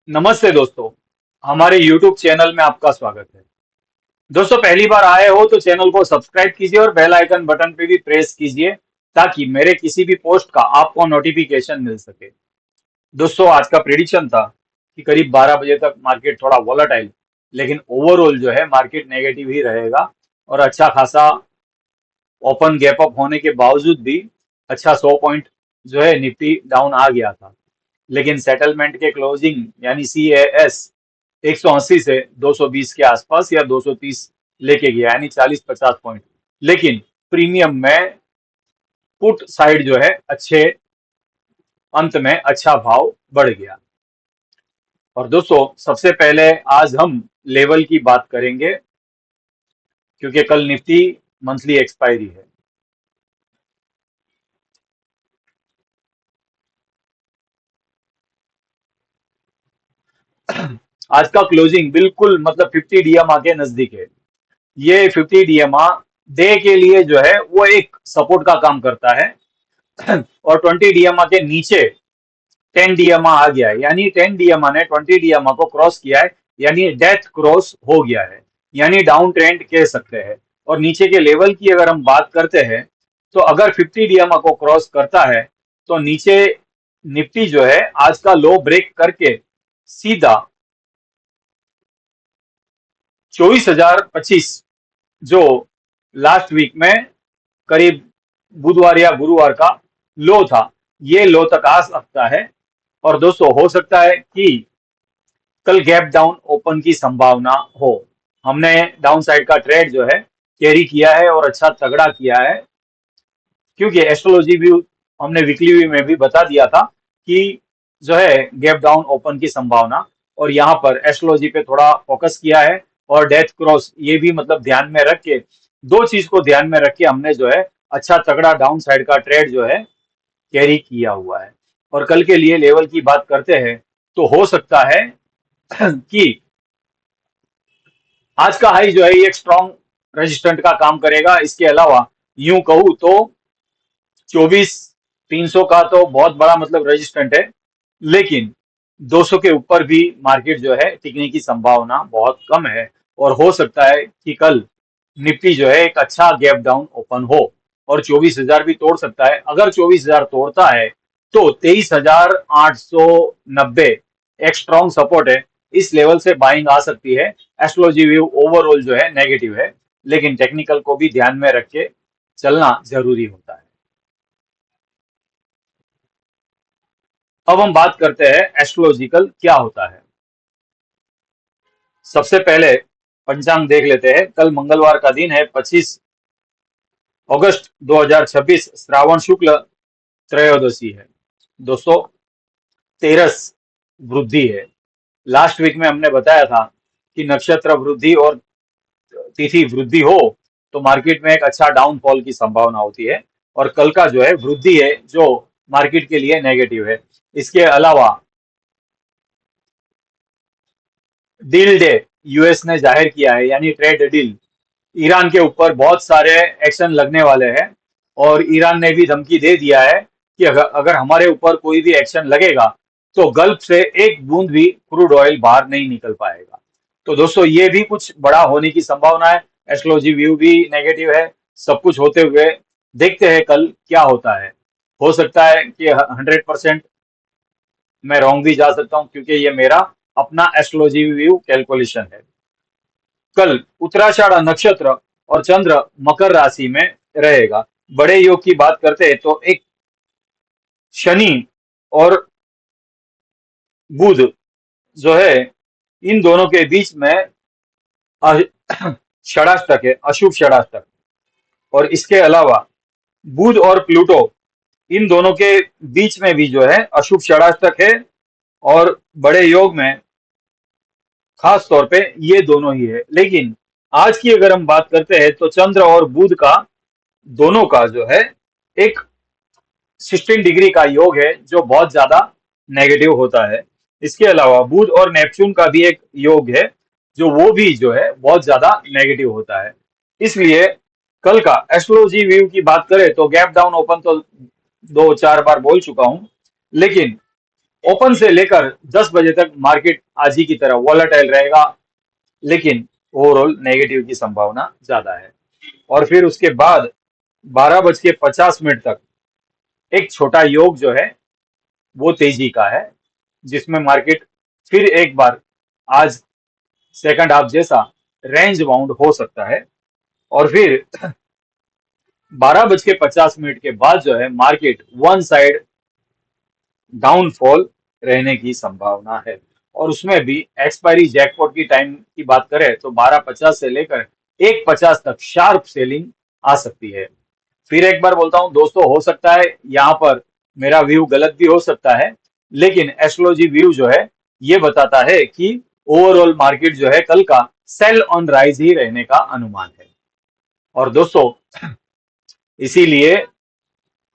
नमस्ते दोस्तों, हमारे YouTube चैनल में आपका स्वागत है। दोस्तों पहली बार आए हो तो चैनल को सब्सक्राइब कीजिए और बेल आइकन बटन पे भी प्रेस कीजिए ताकि मेरे किसी भी पोस्ट का आपको नोटिफिकेशन मिल सके। दोस्तों आज का प्रेडिक्शन था कि करीब 12 बजे तक मार्केट थोड़ा वॉलेटाइल, लेकिन ओवरऑल जो है मार्केट नेगेटिव ही रहेगा और अच्छा खासा ओपन गैप अप होने के बावजूद भी अच्छा 100 पॉइंट जो है निफ्टी डाउन आ गया था। लेकिन सेटलमेंट के क्लोजिंग यानी CAS 180 से 220 के आसपास या 230 लेके गया यानी 40-50 पॉइंट। लेकिन प्रीमियम में पुट साइड जो है अच्छे अंत में अच्छा भाव बढ़ गया। और दोस्तों सबसे पहले आज हम लेवल की बात करेंगे क्योंकि कल निफ्टी मंथली एक्सपायरी है। आज का क्लोजिंग बिल्कुल मतलब 50 DMA के नजदीक है। ये 50 DMA डे के लिए जो है वो एक सपोर्ट का काम करता है और 20 DMA के नीचे 10 DMA आ गया है, यानी 10 DMA ने 20 DMA को क्रॉस किया है, यानी डेथ क्रॉस हो गया है, यानी डाउन ट्रेंड कह सकते हैं। और नीचे के लेवल की अगर हम बात करते हैं तो अगर 50 DMA को क्रॉस करता है तो नीचे निफ्टी जो है आज का लो ब्रेक करके सीधा 24,025 जो लास्ट वीक में करीब बुधवार या गुरुवार का लो था, ये लो तक आ सकता है। और दोस्तों हो सकता है कि कल गैप डाउन ओपन की संभावना हो। हमने डाउन साइड का ट्रेड जो है कैरी किया है और अच्छा तगड़ा किया है, क्योंकि एस्ट्रोलॉजी व्यू हमने वीकली व्यू में भी बता दिया था कि जो है गैप डाउन ओपन की संभावना, और यहाँ पर एस्ट्रोलॉजी पे थोड़ा फोकस किया है और डेथ क्रॉस ये भी मतलब ध्यान में रख के, दो चीज को ध्यान में रख के हमने जो है अच्छा तगड़ा डाउन साइड का ट्रेड जो है कैरी किया हुआ है। और कल के लिए लेवल की बात करते हैं तो हो सकता है कि आज का हाई जो है ये एक स्ट्रॉन्ग रेजिस्टेंट का काम करेगा। इसके अलावा यूं कहूं तो 24,300 का तो बहुत बड़ा मतलब रेजिस्टेंट है, लेकिन 200 के ऊपर भी मार्केट जो है टिकने की संभावना बहुत कम है। और हो सकता है कि कल निफ्टी जो है एक अच्छा गैप डाउन ओपन हो और 24,000 भी तोड़ सकता है। अगर 24,000 तोड़ता है तो 23,890 एक स्ट्रॉन्ग सपोर्ट है। इस लेवल से बाइंग आ सकती है। एस्ट्रोलॉजी व्यू ओवरऑल जो है नेगेटिव है, लेकिन टेक्निकल को भी ध्यान में रख के चलना जरूरी होता है। अब हम बात करते हैं एस्ट्रोलॉजिकल क्या होता है। सबसे पहले पंचांग देख लेते हैं। कल मंगलवार का दिन है, 25 अगस्त 2026, श्रावण शुक्ल त्रयोदशी है। दोस्तों तेरस वृद्धि है। लास्ट वीक में हमने बताया था कि नक्षत्र वृद्धि और तिथि वृद्धि हो तो मार्केट में एक अच्छा डाउनफॉल की संभावना होती है, और कल का जो है वृद्धि है जो मार्केट के लिए नेगेटिव है। इसके अलावा डील डे यूएस ने जाहिर किया है, यानी ट्रेड डील। ईरान के ऊपर बहुत सारे एक्शन लगने वाले हैं और ईरान ने भी धमकी दे दिया है कि अगर हमारे ऊपर कोई भी एक्शन लगेगा तो गल्फ से एक बूंद भी क्रूड ऑयल बाहर नहीं निकल पाएगा। तो दोस्तों ये भी कुछ बड़ा होने की संभावना है। एस्ट्रोलॉजी व्यू भी नेगेटिव है। सब कुछ होते हुए देखते हैं कल क्या होता है। हो सकता है कि 100% मैं रॉन्ग भी जा सकता हूं, क्योंकि ये मेरा अपना एस्ट्रोलॉजी व्यू कैलकुलेशन है। कल उत्तराषाढ़ नक्षत्र और चंद्र मकर राशि में रहेगा। बड़े योग की बात करते हैं तो एक शनि और बुध जो है इन दोनों के बीच में षडाष्टक है, अशुभ षडाष्टक। और इसके अलावा बुध और प्लूटो इन दोनों के बीच में भी जो है अशुभ षडाष्टक है। और बड़े योग में खास तौर पे ये दोनों ही है। लेकिन आज की अगर हम बात करते हैं तो चंद्र और बुध का दोनों का जो है एक 16 डिग्री का योग है जो बहुत ज्यादा नेगेटिव होता है। इसके अलावा बुध और नेपच्यून का भी एक योग है जो वो भी जो है बहुत ज्यादा नेगेटिव होता है। इसलिए कल का एस्ट्रोलॉजी व्यू की बात करें तो गैप डाउन ओपन तो दो चार बार बोल चुका हूं, लेकिन ओपन से लेकर 10 बजे तक मार्केट आज ही की तरह वॉलेटाइल रहेगा, लेकिन ओवरऑल नेगेटिव की संभावना ज्यादा है। और फिर उसके बाद 12 बज के 50 मिनट तक एक छोटा योग जो है वो तेजी का है, जिसमें मार्केट फिर एक बार आज सेकंड हाफ जैसा रेंज बाउंड हो सकता है। और फिर 12 बज के 50 मिनट के बाद जो है मार्केट वन साइड डाउनफॉल रहने की संभावना है। और उसमें भी एक्सपायरी जैकपॉट की टाइम की बात करें तो 12:50 से लेकर 1:50 तक शार्प सेलिंग आ सकती है। फिर एक बार बोलता हूं दोस्तों, हो सकता है यहाँ पर मेरा व्यू गलत भी हो सकता है, लेकिन एस्ट्रोलॉजी व्यू जो है ये बताता है कि ओवरऑल मार्केट जो है कल का सेल ऑन राइज ही रहने का अनुमान है। और दोस्तों, इसीलिए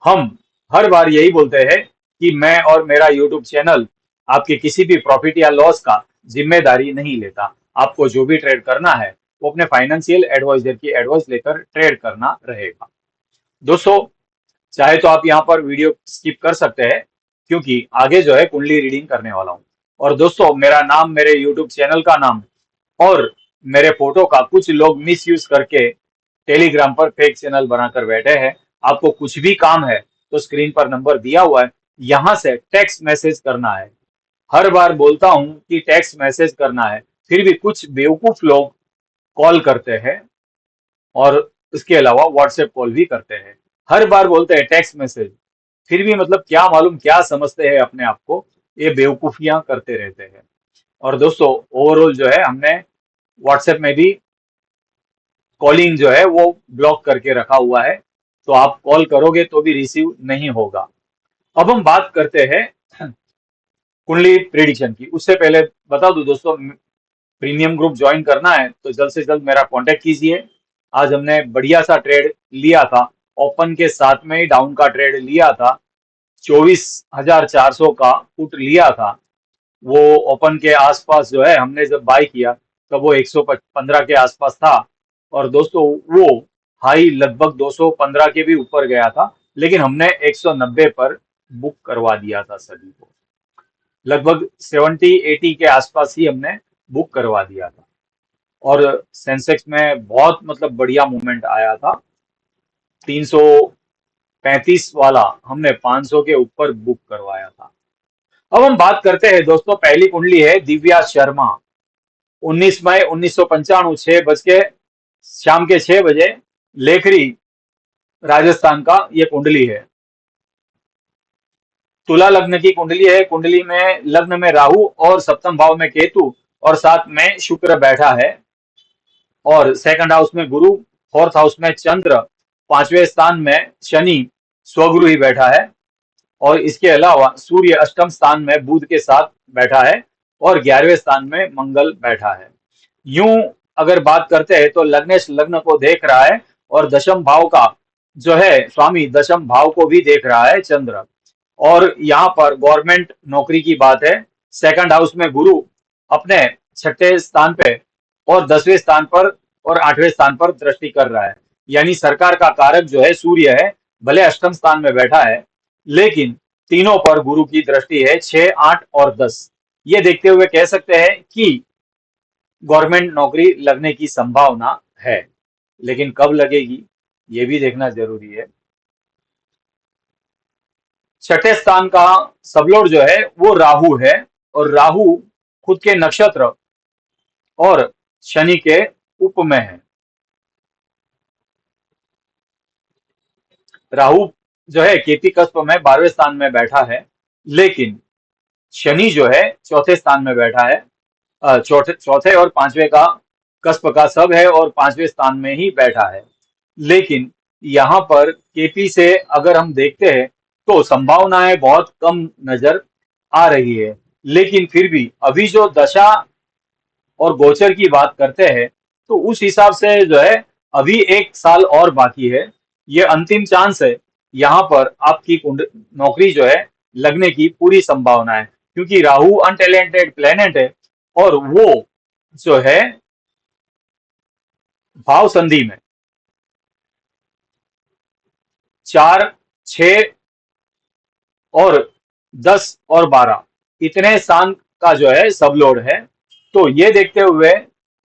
हम हर बार यही बोलते हैं कि मैं और मेरा यूट्यूब चैनल आपके किसी भी प्रॉफिट या लॉस का जिम्मेदारी नहीं लेता। आपको जो भी ट्रेड करना है वो अपने फाइनेंशियल एडवाइजर की एडवाइस लेकर ट्रेड करना रहेगा। दोस्तों, चाहे तो आप यहाँ पर वीडियो स्किप कर सकते हैं, क्योंकि आगे जो है कुंडली रीडिंग करने वाला हूँ। और दोस्तों, मेरा नाम, मेरे यूट्यूब चैनल का नाम और मेरे फोटो का कुछ लोग मिस यूज करके टेलीग्राम पर फेक चैनल बनाकर बैठे हैं। आपको कुछ भी काम है तो स्क्रीन पर नंबर दिया हुआ है, यहाँ से टेक्स्ट मैसेज करना है। हर बार बोलता हूँ कि टेक्स्ट मैसेज करना है, फिर भी कुछ बेवकूफ लोग कॉल करते हैं और इसके अलावा व्हाट्सएप कॉल भी करते हैं। हर बार बोलते हैं टेक्स्ट मैसेज, फिर भी मतलब क्या मालूम क्या समझते हैं अपने आप को, ये बेवकूफियां करते रहते हैं। और दोस्तों, ओवरऑल जो है हमने व्हाट्सएप में भी कॉलिंग जो है वो ब्लॉक करके रखा हुआ है, तो आप कॉल करोगे तो भी रिसीव नहीं होगा। अब हम बात करते हैं कुंडली प्रिडिक्शन की। उससे पहले बता दूं दोस्तों, प्रीमियम ग्रुप ज्वाइन करना है तो जल्द से जल्द मेरा कांटेक्ट कीजिए। आज हमने बढ़िया सा ट्रेड लिया था, ओपन के साथ में ही डाउन का ट्रेड लिया था। 24,400 का पुट लिया था। वो ओपन के आसपास जो है हमने जब बाय किया तब वो 115 के आसपास था। और दोस्तों, वो हाई लगभग 215 के भी ऊपर गया था, लेकिन हमने 190 पर बुक करवा दिया था सभी को। लगभग 70-80 के आसपास ही हमने बुक करवा दिया था। और सेंसेक्स में बहुत मतलब बढ़िया मूवमेंट आया था। 335 वाला हमने 500 के ऊपर बुक करवाया था। अब हम बात करते हैं दोस्तों, पहली कुंडली है दिव्या शर्मा। 19 मई 1995, शाम के 6 बजे, लेखरी, राजस्थान का ये कुंडली है। तुला लग्न की कुंडली है। कुंडली में लग्न में राहु और सप्तम भाव में केतु और साथ में शुक्र बैठा है। और सेकंड हाउस में गुरु, फोर्थ हाउस में चंद्र, पांचवें स्थान में शनि स्वगुरु ही बैठा है। और इसके अलावा सूर्य अष्टम स्थान में बुध के साथ बैठा है और 11वें स्थान में मंगल बैठा है। यूं अगर बात करते हैं तो लग्नेश लग्न को देख रहा है और दशम भाव का जो है स्वामी दशम भाव को भी देख रहा है चंद्र। और यहाँ पर गवर्नमेंट नौकरी की बात है। सेकंड हाउस में गुरु अपने छठे स्थान पे और 10वें स्थान पर और 8वें स्थान पर दृष्टि कर रहा है। यानी सरकार का कारक जो है सूर्य है, भले अष्टम स्थान में बैठा है, लेकिन तीनों पर गुरु की दृष्टि है, 6, 8 और 10। ये देखते हुए कह सकते हैं कि गवर्नमेंट नौकरी लगने की संभावना है, लेकिन कब लगेगी ये भी देखना जरूरी है। छठे स्थान का सबलॉर्ड जो है वो राहु है, और राहु खुद के नक्षत्र और शनि के उप में है। राहु जो है केपी कस्प में 12वें स्थान में बैठा है, लेकिन शनि जो है चौथे स्थान में बैठा है। चौथे चौथे और पांचवें का कस्प का सब है और पांचवें स्थान में ही बैठा है। लेकिन यहाँ पर केपी से अगर हम देखते हैं तो संभावनाएं बहुत कम नजर आ रही है। लेकिन फिर भी अभी जो दशा और गोचर की बात करते हैं तो उस हिसाब से जो है अभी 1 साल और बाकी है। ये अंतिम चांस है, यहाँ पर आपकी नौकरी जो है लगने की पूरी संभावना है, क्योंकि राहु अनटैलेंटेड प्लेनेट है और वो जो है भाव संधि में 4, 6 और 10 और 12 इतने स्थान का जो है सब लोड है। तो ये देखते हुए,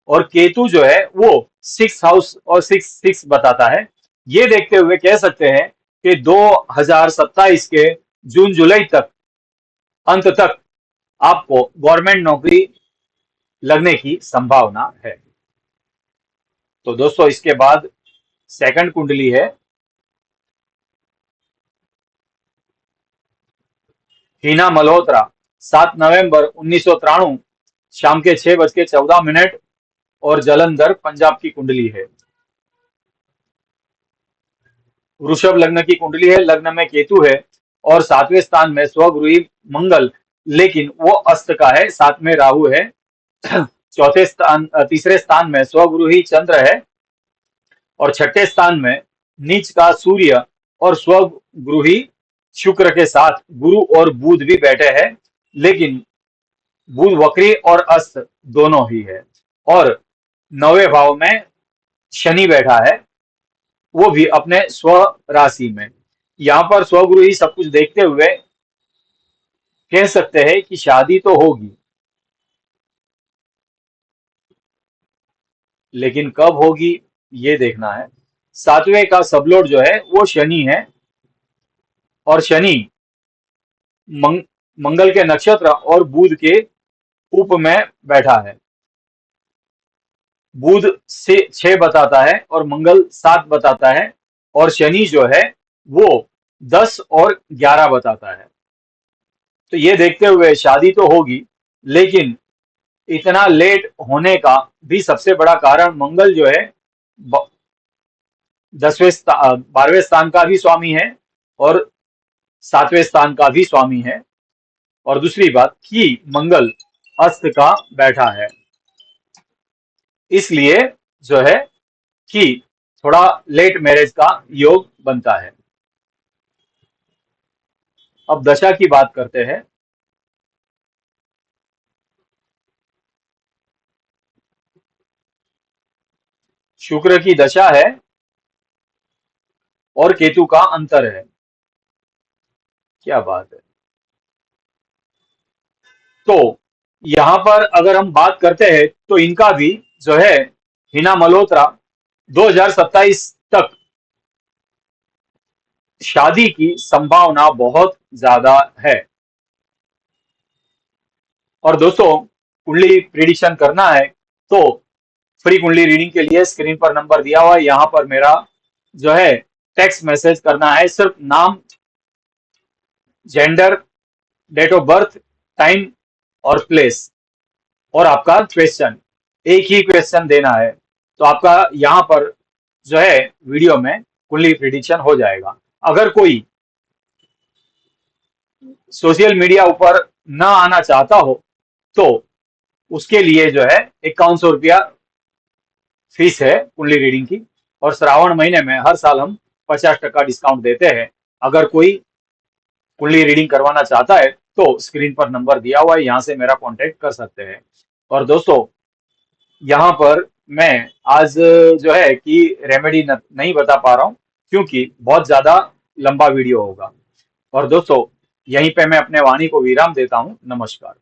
और केतु जो है वो 6 हाउस और 6 6 बताता है। ये देखते हुए कह सकते हैं कि 2027 के जून जुलाई तक, अंत तक आपको गवर्नमेंट नौकरी लगने की संभावना है। तो दोस्तों इसके बाद सेकंड कुंडली है हीना मल्होत्रा, 7 नवंबर 1993, शाम के 6:14 और जलंधर, पंजाब की कुंडली है। वृषभ लग्न की कुंडली है, लग्न में केतु है और 7वें स्थान में स्वगृही मंगल, लेकिन वो अस्त का है। 7 में राहु है। चौथे स्थान तीसरे स्थान में स्वगृही चंद्र है और छठे स्थान में नीच का सूर्य और स्वगृही शुक्र के साथ गुरु और बुध भी बैठे हैं, लेकिन बुध वक्री और अस्त दोनों ही है। और 9वें भाव में शनि बैठा है, वो भी अपने स्व राशि में। यहाँ पर स्वगुरु ही सब कुछ देखते हुए कह सकते हैं कि शादी तो होगी, लेकिन कब होगी ये देखना है। 7वें का सबलोड जो है वो शनि है और शनि मंगल के नक्षत्र और बुध के उप में बैठा है। बुध से 6 बताता है और मंगल 7 बताता है और शनि जो है वो 10 और 11 बताता है। तो ये देखते हुए शादी तो होगी, लेकिन इतना लेट होने का भी सबसे बड़ा कारण मंगल जो है 12वें स्थान का भी स्वामी है और 7वें स्थान का भी स्वामी है। और दूसरी बात कि मंगल अस्त का बैठा है, इसलिए जो है कि थोड़ा लेट मैरिज का योग बनता है। अब दशा की बात करते हैं। शुक्र की दशा है और केतु का अंतर है। क्या बात है। तो यहां पर अगर हम बात करते हैं तो इनका भी जो है हिना मल्होत्रा 2027 तक शादी की संभावना बहुत ज्यादा है। और दोस्तों कुंडली प्रिडिक्शन करना है तो फ्री कुंडली रीडिंग के लिए स्क्रीन पर नंबर दिया हुआ है, यहां पर मेरा जो है टेक्स्ट मैसेज करना है। सिर्फ नाम, gender, date of birth, time और प्लेस और आपका क्वेश्चन, एक ही क्वेश्चन देना है। तो आपका यहाँ पर जो है वीडियो में कुंडली प्रिडिक्शन हो जाएगा। अगर कोई सोशल मीडिया ऊपर ना आना चाहता हो तो उसके लिए जो है 5100 रुपया फीस है कुंडली रीडिंग की। और श्रावण महीने में हर साल हम 50% डिस्काउंट देते हैं। अगर कोई कुंडली रीडिंग करवाना चाहता है तो स्क्रीन पर नंबर दिया हुआ है, यहाँ से मेरा कांटेक्ट कर सकते हैं। और दोस्तों यहाँ पर मैं आज जो है कि रेमेडी नहीं बता पा रहा हूँ क्योंकि बहुत ज्यादा लंबा वीडियो होगा। और दोस्तों यहीं पे मैं अपने वाणी को विराम देता हूँ। नमस्कार।